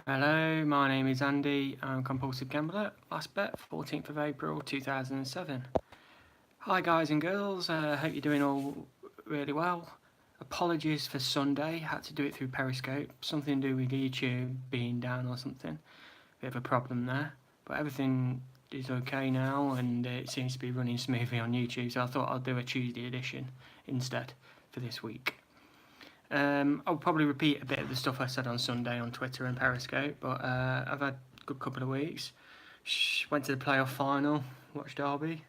Hello, my name is Andy. I'm a compulsive gambler. Last bet, 14th of April 2007. Hi guys and girls, hope you're doing all really well. Apologies for Sunday, had to do it through Periscope. Something to do with YouTube being down or something. Bit of a problem there. But everything is okay now and it seems to be running smoothly on YouTube, so I thought I'd do a Tuesday edition instead for this week. I'll probably repeat a bit of the stuff I said on Sunday on Twitter and Periscope, but I've had a good couple of weeks. Went to the playoff final, watched Derby.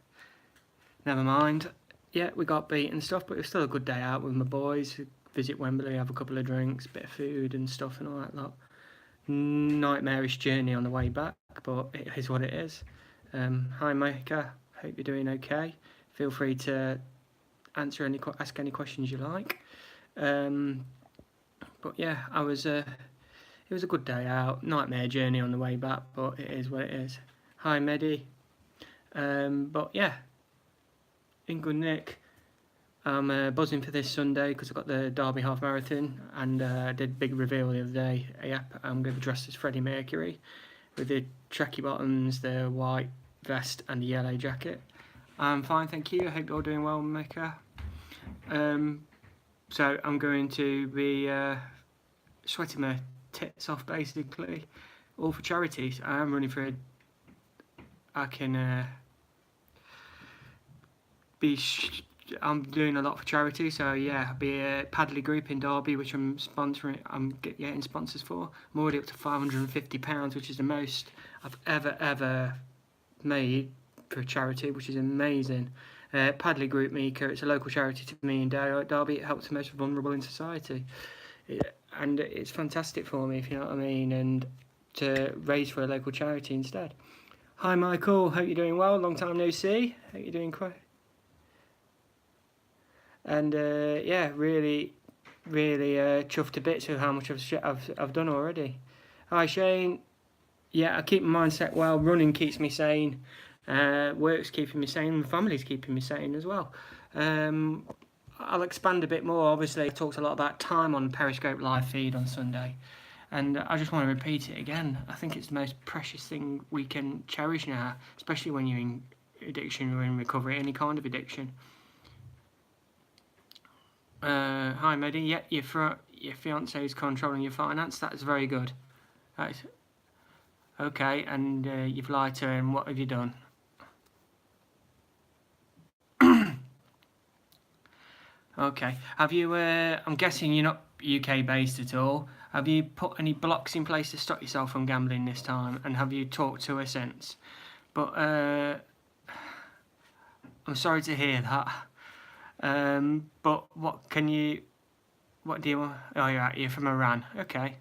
Never mind. Yeah, we got beat and stuff, but it was still a good day out with my boys. Visit Wembley, have a couple of drinks, bit of food and stuff and all that lot. Nightmarish journey on the way back, but it is what it is. Hi Micah, hope you're doing okay. Feel free to ask any questions you like. But yeah, it was a good day out. Nightmare journey on the way back, but it is what it is. Hi Medi. But yeah, in good nick. I'm buzzing for this Sunday because I've got the Derby Half Marathon and I did a big reveal the other day. Yep, I'm going to be dressed as Freddie Mercury with the tracky bottoms, the white vest and the yellow jacket. I'm fine, thank you. I hope you're doing well, Micah. So I'm going to be sweating my tits off, basically, all for charities. I am running for I'm doing a lot for charity, so yeah, I'll be a Padley Group in Derby, which I'm sponsoring. I'm getting sponsors for. I'm already up to £550, which is the most I've ever made for a charity, which is amazing. Padley Group Mika, it's a local charity to me in Derby. It helps the most vulnerable in society, and it's fantastic for me, if you know what I mean, and to raise for a local charity instead. Hi Michael, hope you're doing well. Long time no see. Hope you're doing quite. And yeah, really chuffed to bits with how much I've done already. Hi Shane. Yeah, I keep my mindset well. Running keeps me sane. Work's keeping me sane, and my family's keeping me sane as well. I'll expand a bit more. Obviously, I talked a lot about time on Periscope live feed on Sunday, and I just want to repeat it again. I think it's the most precious thing we can cherish now, especially when you're in addiction or in recovery, any kind of addiction. Hi Medi, yeah, your fiance is controlling your finance. That's very good. That's okay, and you've lied to him. What have you done? Okay. Have you? I'm guessing you're not UK based at all. Have you put any blocks in place to stop yourself from gambling this time? And have you talked to her since? But I'm sorry to hear that. But what can you? What do you want? Oh, you're from Iran. Okay.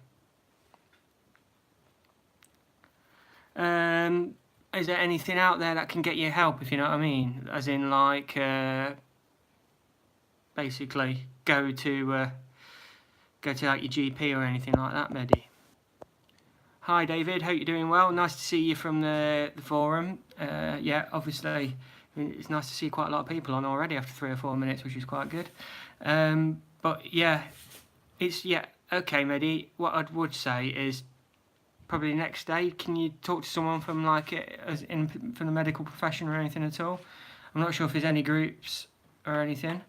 Is there anything out there that can get you help, if you know what I mean? As in, like, basically go to like your GP or anything like that, Medi. Hi David, hope you're doing well. Nice to see you from the forum. Yeah, obviously it's nice to see quite a lot of people on already after 3 or 4 minutes, which is quite good. But yeah, okay, Medi. What I would say is probably the next day, can you talk to someone from from the medical profession or anything at all? I'm not sure if there's any groups or anything.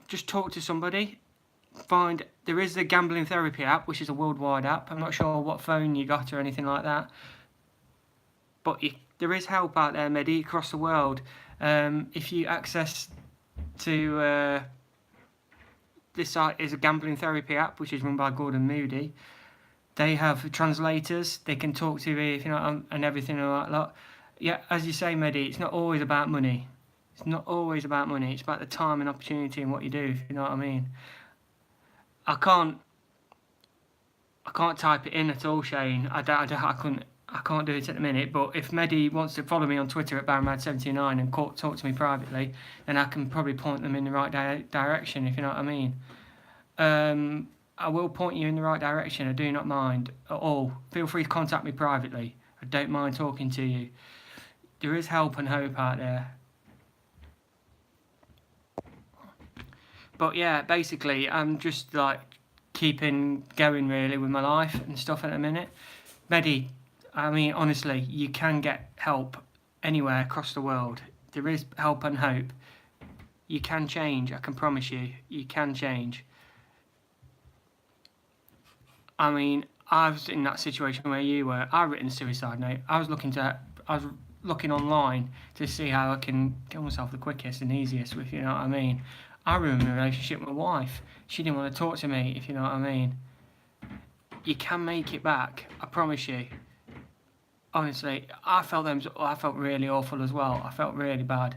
Just talk to somebody. There is the Gambling Therapy app, which is a worldwide app. I'm not sure what phone you got or anything like that, but there is help out there, Medi, across the world. If you access to this site is a Gambling Therapy app, which is run by Gordon Moody. They have translators. They can talk to you, if you know, and everything and all that lot. Yeah, as you say, Medi, it's not always about money. It's not always about money. It's about the time and opportunity and what you do, if you know what I mean. I can't type it in at all, Shane. I can't do it at the minute. But if Medi wants to follow me on Twitter at Barrowmad79 and talk to me privately, then I can probably point them in the right direction, if you know what I mean. I will point you in the right direction. I do not mind at all. Feel free to contact me privately. I don't mind talking to you. There is help and hope out there. But yeah, basically, I'm just like keeping going really with my life and stuff at the minute. Medi, I mean, honestly, you can get help anywhere across the world. There is help and hope. You can change, I can promise you. You can change. I mean, I was in that situation where you were. I written a suicide note. I was looking online to see how I can kill myself the quickest and easiest, if you know what I mean. I ruined my relationship with my wife. She didn't want to talk to me, if you know what I mean. You can make it back, I promise you. Honestly, I felt really awful as well. I felt really bad.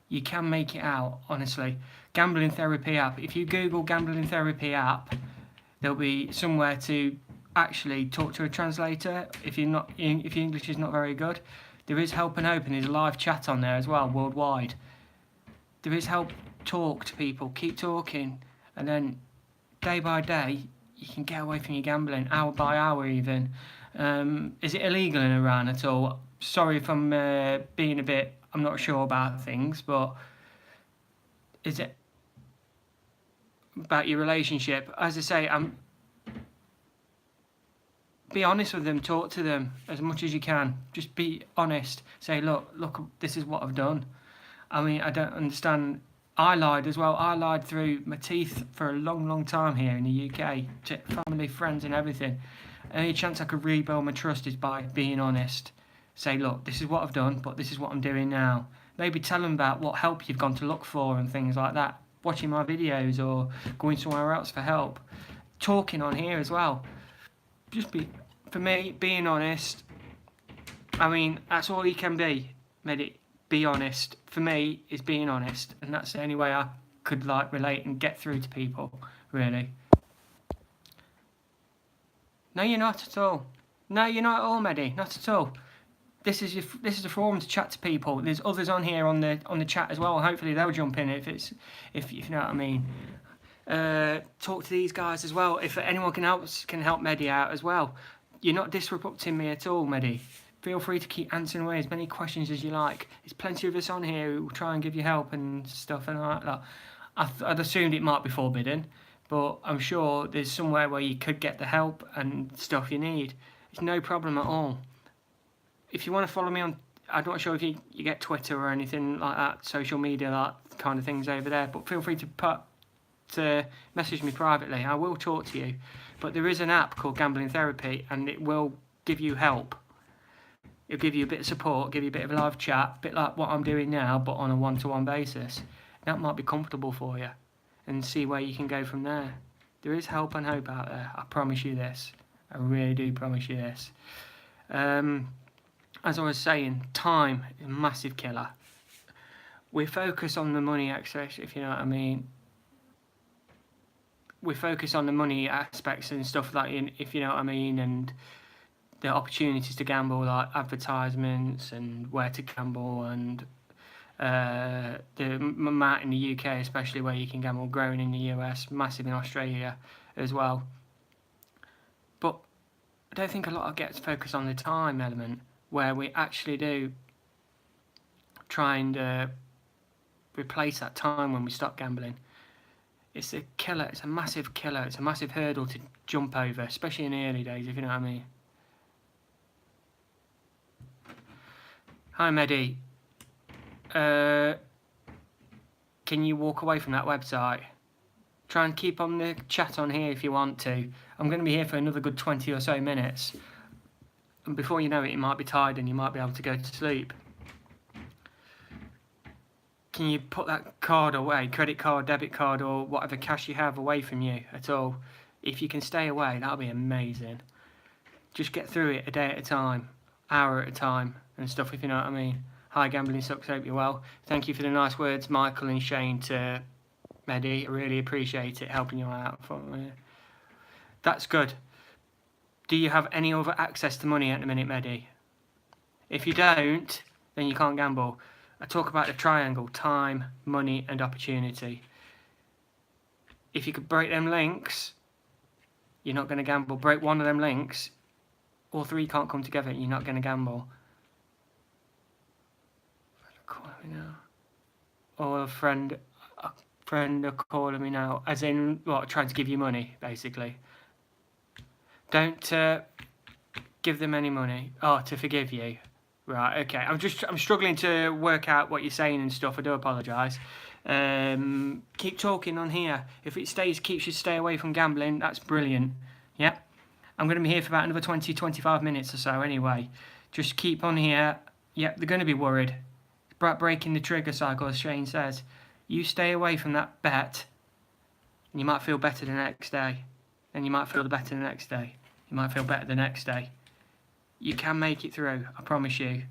You can make it out, honestly. Gambling therapy app. If you Google gambling therapy app, there'll be somewhere to actually talk to a translator if your English is not very good. There is help and hope, and there's a live chat on there as well, worldwide. There is help. Talk to people, keep talking, and then day by day you can get away from your gambling, hour by hour even. Is it illegal in Iran at all? Sorry if I'm being a bit, I'm not sure about things, but is it about your relationship? As I say, be honest with them, talk to them as much as you can. Just be honest. Say, look, this is what I've done. I mean, I don't understand. I lied as well. I lied through my teeth for a long, long time here in the UK to family, friends, and everything. Any chance I could rebuild my trust is by being honest. Say, look, this is what I've done, but this is what I'm doing now. Maybe tell them about what help you've gone to look for and things like that. Watching my videos or going somewhere else for help. Talking on here as well. For me, being honest. I mean, that's all you can be. Be honest. For me, is being honest, and that's the only way I could relate and get through to people, really. No, you're not at all. No, you're not at all, Medi. Not at all. This is a forum to chat to people. There's others on here on the chat as well. Hopefully they'll jump in if you know what I mean. Talk to these guys as well. If anyone can help Medi out as well. You're not disrupting me at all, Medi. Feel free to keep answering away as many questions as you like. There's plenty of us on here who will try and give you help and stuff and like that. I'd assumed it might be forbidden, but I'm sure there's somewhere where you could get the help and stuff you need. It's no problem at all. If you want to follow me on, I'm not sure if you get Twitter or anything like that, social media, that kind of things over there, but feel free to message me privately. I will talk to you. But there is an app called Gambling Therapy, and it will give you help. It'll give you a bit of support, give you a bit of a live chat, a bit like what I'm doing now, but on a one-to-one basis. That might be comfortable for you, and see where you can go from there. There is help and hope out there. I promise you this. I really do promise you this. As I was saying, time is a massive killer. We focus on the money aspects, if you know what I mean. We focus on the money aspects and stuff like, if you know what I mean, and the opportunities to gamble, like advertisements and where to gamble, and the amount in the UK, especially where you can gamble, growing in the US, massive in Australia as well. But I don't think a lot gets focused on the time element, where we actually do try and replace that time when we stop gambling. It's a killer. It's a massive killer. It's a massive hurdle to jump over, especially in the early days, if you know what I mean. Hi, Medi. Can you walk away from that website? Try and keep on the chat on here if you want to. I'm going to be here for another good 20 or so minutes. And before you know it, you might be tired and you might be able to go to sleep. Can you put that card away, credit card, debit card, or whatever cash you have away from you at all? If you can stay away, that'll be amazing. Just get through it a day at a time, hour at a time, and stuff, if you know what I mean. Hi, Gambling Sucks, hope you're well. Thank you for the nice words, Michael and Shane, to Medi. I really appreciate it, helping you out. That's good. Do you have any other access to money at the minute, Medi? If you don't, then you can't gamble. I talk about the triangle: time, money, and opportunity. If you could break them links, you're not going to gamble. Break one of them links, all three can't come together, you're not going to gamble. Oh, a friend, friend are calling me now, as in what, trying to give you money, basically. Don't give them any money. Oh, to forgive you. Right, okay. I'm struggling to work out what you're saying and stuff. I do apologise. Keep talking on here. If it keeps you stay away from gambling, that's brilliant. Yeah. I'm going to be here for about another 20-25 minutes or so anyway. Just keep on here. Yep, they're going to be worried. It's about breaking the trigger cycle, as Shane says. You stay away from that bet, and you might feel better the next day. Then you might feel better the next day. You might feel better the next day. You can make it through, I promise you.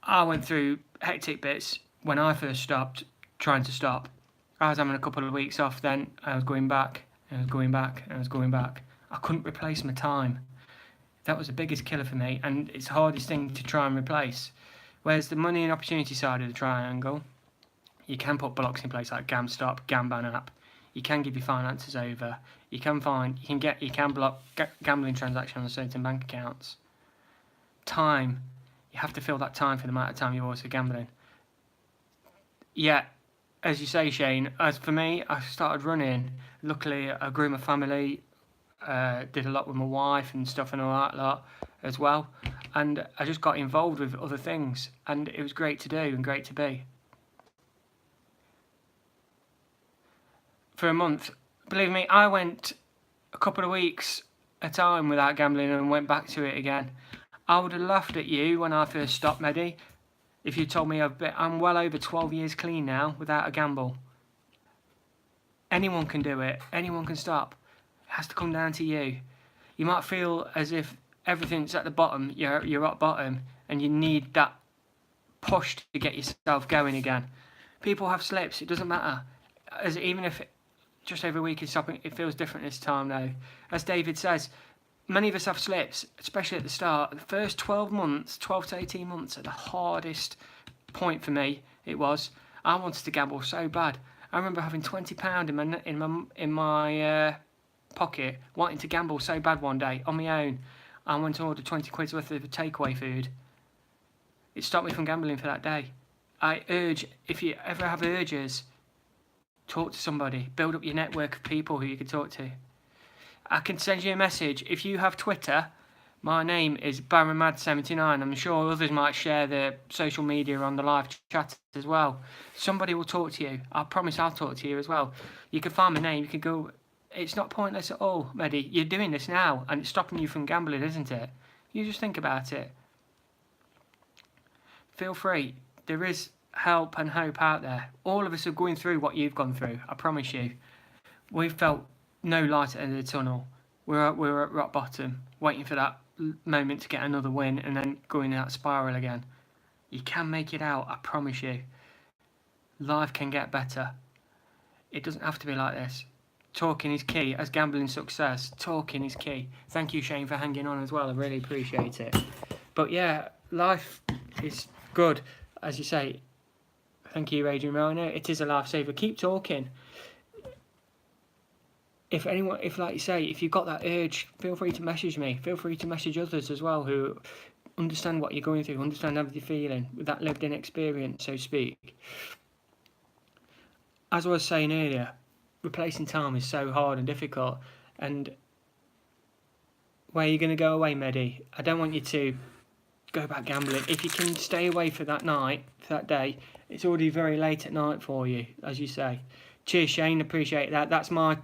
I went through hectic bits when I first stopped, trying to stop. I was having a couple of weeks off then. I was going back, and I was going back, and I was going back. I couldn't replace my time. That was the biggest killer for me, and it's the hardest thing to try and replace. Whereas the money and opportunity side of the triangle, you can put blocks in place like GamStop, Gamban app. You can give your finances over. You can block gambling transactions on certain bank accounts. Time, you have to fill that time for the amount of time you're also gambling. Yeah, as you say, Shane, as for me, I started running. Luckily, I grew my family, did a lot with my wife and stuff and all that lot as well. And I just got involved with other things, and it was great to do and great to be. For a month, believe me, I went a couple of weeks at a time without gambling and went back to it again. I would have laughed at you when I first stopped, Mehdi, if you told me I'm well over 12 years clean now without a gamble. Anyone can do it. Anyone can stop. It has to come down to you. You might feel as if everything's at the bottom, you're at bottom, and you need that push to get yourself going again. People have slips, it doesn't matter. Even if just every week is stopping, it feels different this time though. As David says, many of us have slips, especially at the start. The first 12 to 18 months are the hardest point for me. It was. I wanted to gamble so bad. I remember having £20 in my pocket, wanting to gamble so bad one day on my own. I went to order 20 quid's worth of takeaway food. It stopped me from gambling for that day. I urge, if you ever have urges, talk to somebody. Build up your network of people who you can talk to. I can send you a message. If you have Twitter, my name is BaronMad79. I'm sure others might share their social media on the live chat as well. Somebody will talk to you. I promise I'll talk to you as well. You can find my name. You can go. It's not pointless at all, Mehdi. You're doing this now, and it's stopping you from gambling, isn't it? You just think about it. Feel free. There is help and hope out there. All of us are going through what you've gone through. I promise you. We've felt no light at the end of the tunnel. We're at rock bottom, waiting for that moment to get another win and then going in that spiral again. You can make it out, I promise you. Life can get better. It doesn't have to be like this. Talking is key. As gambling success, talking is key. Thank you, Shane, for hanging on as well. I really appreciate it. But yeah, life is good. As you say, thank you, Adrian Milner. It is a lifesaver. Keep talking. If like you say, if you've got that urge, feel free to message me. Feel free to message others as well who understand what you're going through, understand how you're feeling, with that lived-in experience, so to speak. As I was saying earlier, replacing time is so hard and difficult. And where are you going to go away, Mehdi? I don't want you to go back gambling. If you can stay away for that night, for that day, it's already very late at night for you, as you say. Cheers, Shane. Appreciate that. That's my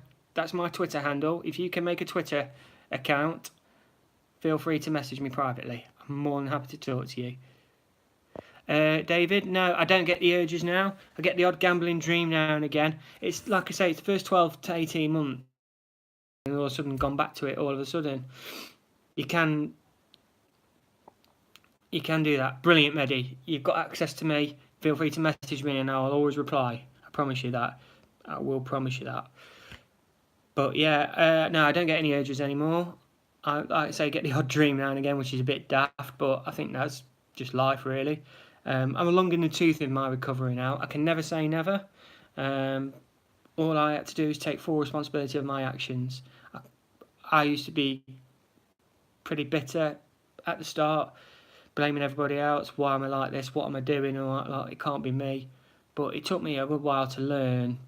Twitter handle. If you can make a Twitter account, feel free to message me privately. I'm more than happy to talk to you. David, no, I don't get the urges now. I get the odd gambling dream now and again. It's like I say, it's the first 12 to 18 months, and all of a sudden gone back to it. All of a sudden, you can do that. Brilliant, Mehdi. You've got access to me. Feel free to message me, and I'll always reply. I promise you that. I will promise you that. But yeah, no, I don't get any urges anymore. I like I say, get the odd dream now and again, which is a bit daft, but I think that's just life, really. I'm long in the tooth in my recovery now. I can never say never. All I had to do is take full responsibility of my actions. I used to be pretty bitter at the start, blaming everybody else. Why am I like this? What am I doing? Or like, it can't be me. but it took me a good while to learn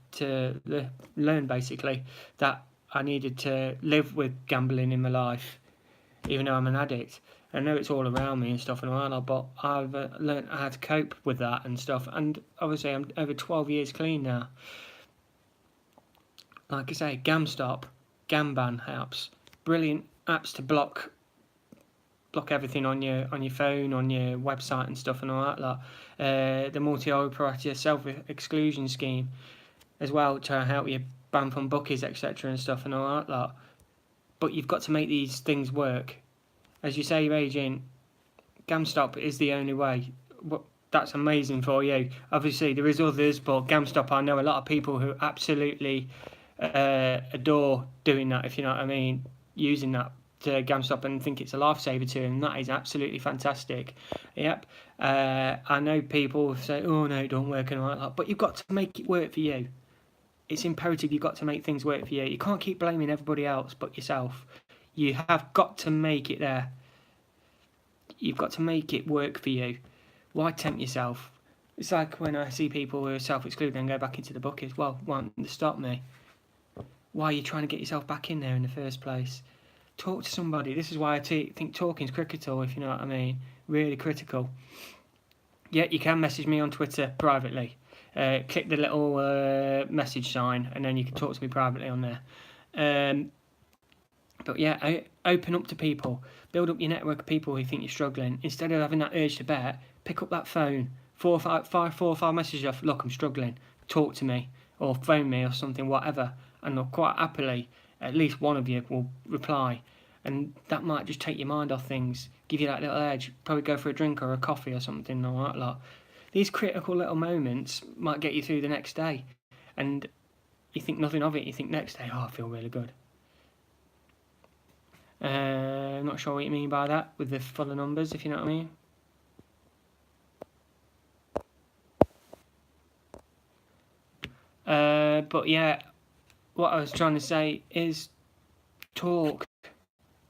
basically that I needed to live with gambling in my life, even though I'm an addict. I know it's all around me and stuff and all that, but I've learned how to cope with that and stuff. And obviously, I'm over 12 years clean now. Like I say, GamStop, GamBan apps, brilliant apps to block everything on your phone, on your website and stuff and all that lot. The multi-operator self-exclusion scheme as well to help you ban from bookies, etc. and stuff and all that lot. But you've got to make these things work. As you say, Raging, GamStop is the only way. That's amazing for you. Obviously, there is others, but GamStop, I know a lot of people who absolutely adore doing that, if you know what I mean, using that to GamStop and think it's a lifesaver to them. That is absolutely fantastic. Yep. I know people say, oh no, it don't work and all that, but you've got to make it work for you. It's imperative you've got to make things work for you. You can't keep blaming everybody else but yourself. You have got to make it there. You've got to make it work for you. Why tempt yourself? It's like when I see people who are self-excluded and go back into the bookies. Well, wanting to stop me. Why are you trying to get yourself back in there in the first place? Talk to somebody. This is why I think talking's critical, if you know what I mean. Really critical. Yeah, you can message me on Twitter privately. Click the little message sign and then you can talk to me privately on there. But yeah, open up to people. Build up your network of people who think you're struggling. Instead of having that urge to bet, pick up that phone. 4 or 5 messages off, look, I'm struggling. Talk to me. Or phone me or something, whatever. And they'll quite happily, at least one of you will reply. And that might just take your mind off things. Give you that little edge. Probably go for a drink or a coffee or something or that lot. These critical little moments might get you through the next day. And you think nothing of it. You think next day, oh, I feel really good. I'm not sure what you mean by that with the fuller numbers, if you know what I mean. But yeah, what I was trying to say is talk,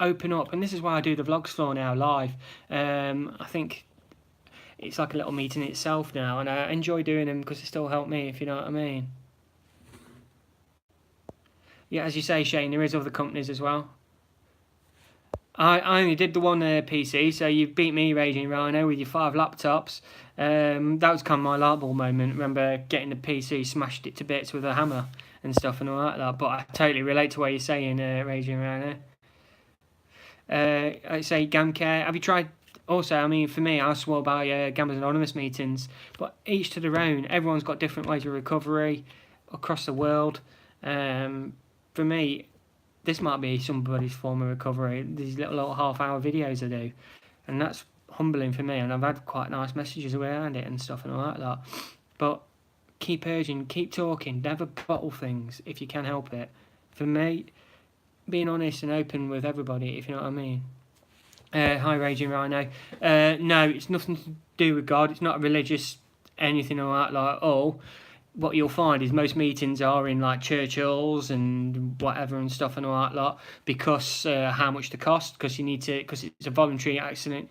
open up, and this is why I do the vlogs for now live. I think it's like a little meeting itself now, and I enjoy doing them because it still help me, if you know what I mean. Yeah, as you say, Shane, there is other companies as well. I only did the one PC, so you beat me, Raging Rhino, with your 5 laptops. That was kind of my light bulb moment. Remember getting the PC, smashed it to bits with a hammer and stuff and all that. But I totally relate to what you're saying, Raging Rhino. I say GamCare. Have you tried? Also, I mean, for me, I swore by Gamblers Anonymous meetings, but each to their own. Everyone's got different ways of recovery across the world. For me, this might be somebody's form of recovery. These little half-hour videos I do, and that's humbling for me. And I've had quite nice messages around it and stuff and all that. But keep urging, keep talking. Never bottle things if you can help it. For me, being honest and open with everybody, if you know what I mean. Hi, Raging Rhino. No, it's nothing to do with God. It's not a religious anything or that like all. What you'll find is most meetings are in like church and whatever and stuff and all that lot because how much they cost, because you need to, because it's a voluntary accident.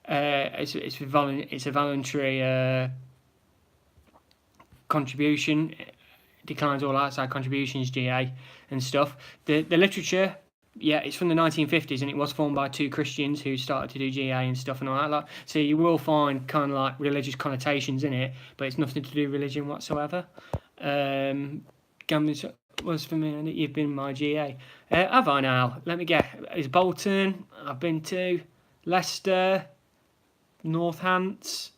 It's a voluntary contribution. It declines all outside contributions, GA and stuff. The literature, yeah, it's from the 1950s and it was formed by 2 Christians who started to do GA and stuff and all that lot. So you will find kind of like religious connotations in it, but it's nothing to do with religion whatsoever. Gambling was for me, and you've been my GA. Have I now? Let me get. It's Bolton. I've been to Leicester, Northants.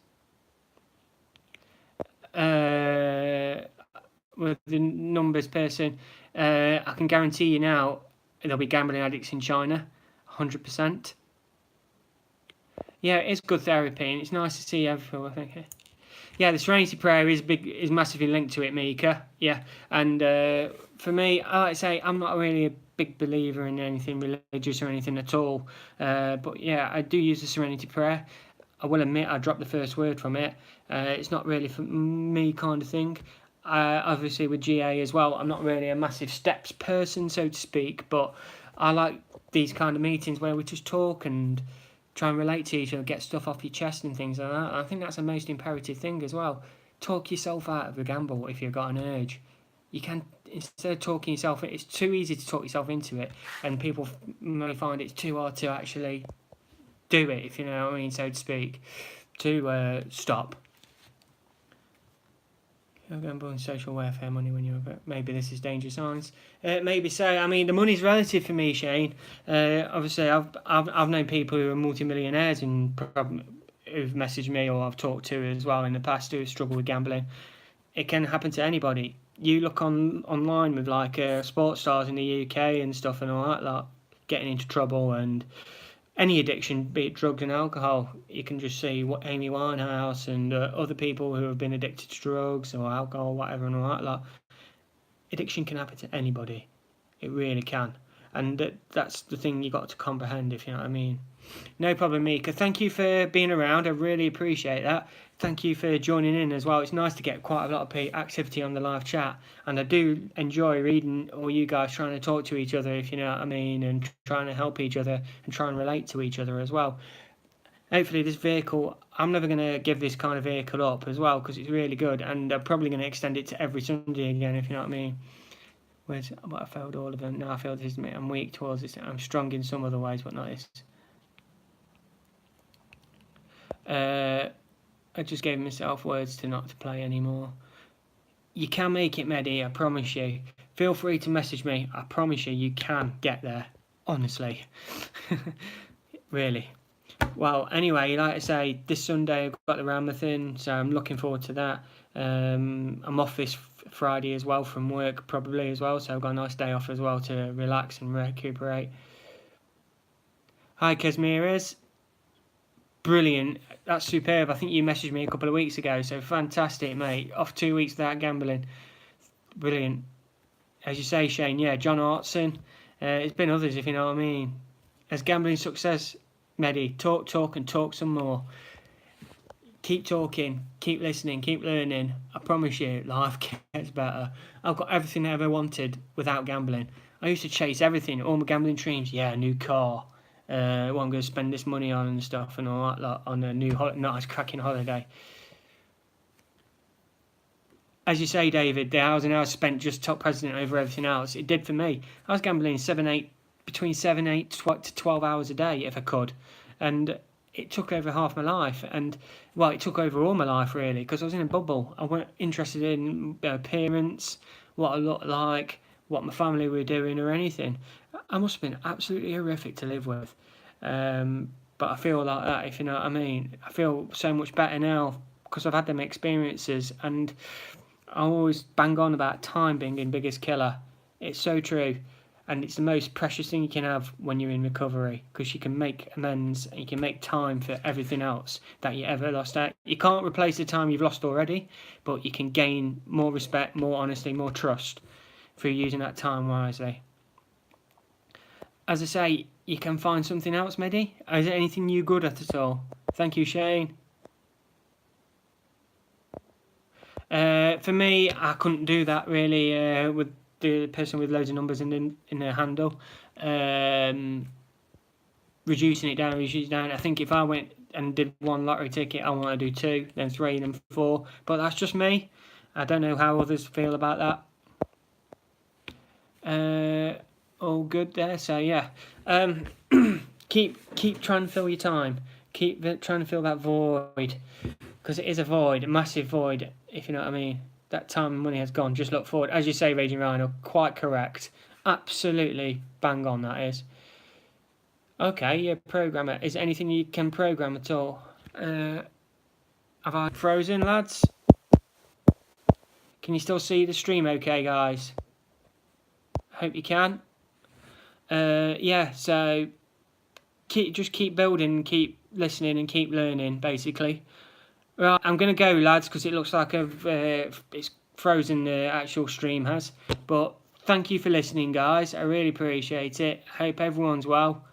With the numbers person, I can guarantee you now there'll be gambling addicts in China, 100%. Yeah, it's good therapy, and it's nice to see everyone, I think. Yeah, the Serenity Prayer is massively linked to it, Mika. Yeah, and for me, like I say, I'm not really a big believer in anything religious or anything at all. But yeah, I do use the Serenity Prayer. I will admit I dropped the first word from it. It's not really for me kind of thing. Obviously with GA as well, I'm not really a massive steps person, so to speak, but I like these kind of meetings where we just talk and try and relate to each other, get stuff off your chest and things like that. I think that's the most imperative thing as well. talk yourself out of a gamble if you've got an urge. You can, instead of talking yourself, it's too easy to talk yourself into it, and people may find it's too hard to actually do it, if you know what I mean, so to speak, to stop. You're gambling social welfare money when you're maybe this is dangerous signs. Maybe so. I mean, the money's relative for me, Shane. Obviously, I've known people who are multimillionaires and who've messaged me or I've talked to as well in the past who struggle with gambling. It can happen to anybody. You look online with like sports stars in the UK and stuff and all that, like getting into trouble and any addiction, be it drugs and alcohol. You can just see what Amy Winehouse and other people who have been addicted to drugs or alcohol, whatever, and all that. Like, addiction can happen to anybody. It really can. And that's the thing you got to comprehend, if you know what I mean. No problem, Mika. Thank you for being around. I really appreciate that. Thank you for joining in as well. It's nice to get quite a lot of activity on the live chat. And I do enjoy reading all you guys trying to talk to each other, if you know what I mean, and trying to help each other and try and relate to each other as well. Hopefully this vehicle, I'm never going to give this kind of vehicle up as well because it's really good. And I'm probably going to extend it to every Sunday again, if you know what I mean. But I failed all of them. No, I failed this. I'm weak towards this. I'm strong in some other ways, but not this. I just gave myself words to not to play anymore. You can make it, Mehdi, I promise you. Feel free to message me. I promise you can get there. Honestly. Really. Well, anyway, like I say, this Sunday I've got the Ramathon, so I'm looking forward to that. I'm off this Friday as well from work, probably as well, so I've got a nice day off as well to relax and recuperate. Hi, Kazmiras. Brilliant. That's superb. I think you messaged me a couple of weeks ago, so fantastic, mate. Off 2 weeks without gambling. Brilliant. As you say, Shane, yeah, John Hartson. It's been others, if you know what I mean. As gambling success, Mehdi, talk and talk some more. Keep talking, keep listening, keep learning. I promise you, life gets better. I've got everything I ever wanted without gambling. I used to chase everything, all my gambling dreams. Yeah, a new car. What I'm going to spend this money on and stuff and all that, like, on a new nice cracking holiday. As you say, David, the hours and hours spent just top president over everything else. It did for me. I was gambling between 8 to 12 hours a day if I could, and it took over half my life. And well, it took over all my life really because I was in a bubble. I weren't interested in appearance, what I looked like, what my family were doing, or anything. I must have been absolutely horrific to live with. But I feel like that, if you know what I mean. I feel so much better now because I've had them experiences, and I always bang on about time being the biggest killer. It's so true, and it's the most precious thing you can have when you're in recovery because you can make amends and you can make time for everything else that you ever lost out. You can't replace the time you've lost already, but you can gain more respect, more honesty, more trust through using that time wisely. As I say, you can find something else, Mehdi. Is there anything you good at all? Thank you, Shane. For me, I couldn't do that really with the person with loads of numbers in their handle. Reducing it down. I think if I went and did one lottery ticket, I want to do 2, then 3, then 4. But that's just me. I don't know how others feel about that. All good there. So yeah, keep trying to fill your time. Keep trying to fill that void, because it is a void, a massive void. If you know what I mean. That time and money has gone. Just look forward, as you say, Raging Rhino. Quite correct. Absolutely bang on. That is. Okay, yeah, programmer. Is there anything you can program at all? Have I frozen, lads? Can you still see the stream okay, guys? Hope you can. Yeah, so just keep building, keep listening and keep learning, basically. Right, I'm going to go, lads, because it looks like it's frozen, the actual stream has. But thank you for listening, guys. I really appreciate it. Hope everyone's well.